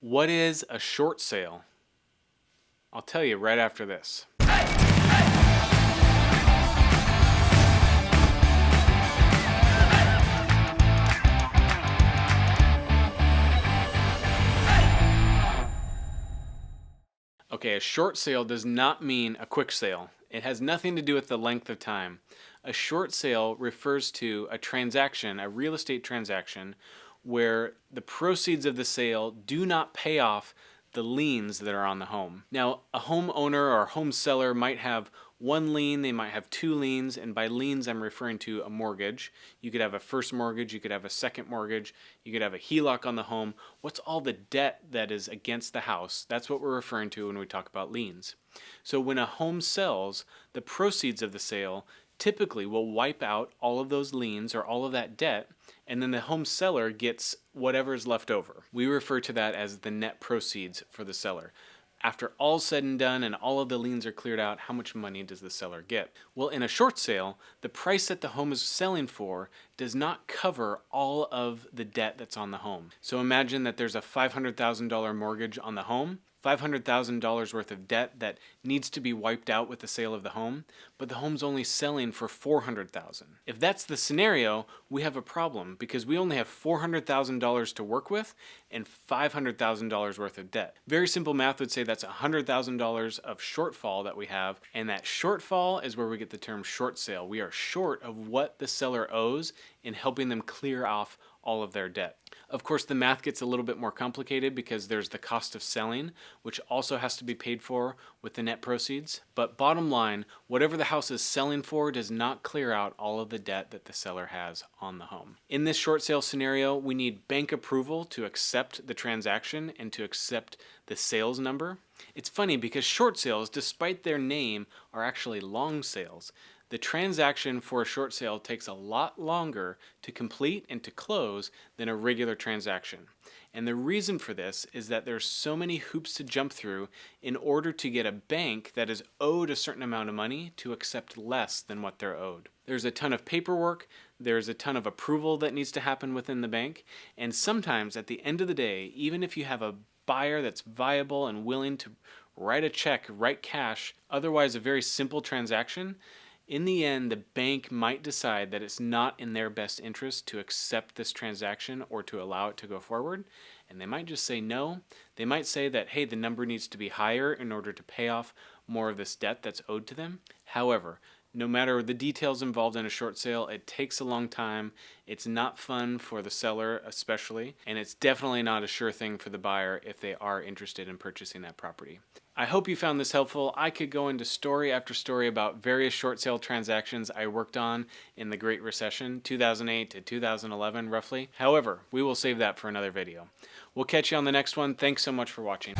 What is a short sale? I'll tell you right after this. Okay, a short sale does not mean a quick sale. It has nothing to do with the length of time. A short sale refers to a transaction, a real estate transaction, where the proceeds of the sale do not pay off the liens that are on the home. Now, a homeowner or home seller might have one lien, they might have two liens, and by liens I'm referring to a mortgage. You could have a first mortgage, you could have a second mortgage, you could have a HELOC on the home. What's all the debt that is against the house? That's what we're referring to when we talk about liens. So when a home sells, the proceeds of the sale typically will wipe out all of those liens or all of that debt, and then the home seller gets whatever is left over. We refer to that as the net proceeds for the seller. After all's said and done and all of the liens are cleared out, how much money does the seller get? Well, in a short sale, the price that the home is selling for does not cover all of the debt that's on the home. So imagine that there's a $500,000 mortgage on the home, $500,000 worth of debt that needs to be wiped out with the sale of the home, but the home's only selling for $400,000. If that's the scenario, we have a problem because we only have $400,000 to work with and $500,000 worth of debt. Very simple math would say that's $100,000 of shortfall that we have, and that shortfall is where we get the term short sale. We are short of what the seller owes in helping them clear off all of their debt. Of course, the math gets a little bit more complicated because there's the cost of selling, which also has to be paid for with the net proceeds. But bottom line, whatever the house is selling for does not clear out all of the debt that the seller has on the home. In this short sale scenario, we need bank approval to accept the transaction and to accept the sales number. It's funny because short sales, despite their name, are actually long sales. The transaction for a short sale takes a lot longer to complete and to close than a regular transaction. And the reason for this is that there's so many hoops to jump through in order to get a bank that is owed a certain amount of money to accept less than what they're owed. There's a ton of paperwork, there's a ton of approval that needs to happen within the bank, and sometimes at the end of the day, even if you have a buyer that's viable and willing to write a check, write cash, otherwise a very simple transaction, in the end, the bank might decide that it's not in their best interest to accept this transaction or to allow it to go forward, and they might just say no. They might say that, hey, the number needs to be higher in order to pay off more of this debt that's owed to them. However, no matter the details involved in a short sale, it takes a long time. It's not fun for the seller especially, and it's definitely not a sure thing for the buyer if they are interested in purchasing that property. I hope you found this helpful. I could go into story after story about various short sale transactions I worked on in the Great Recession, 2008 to 2011 roughly. However, we will save that for another video. We'll catch you on the next one. Thanks so much for watching.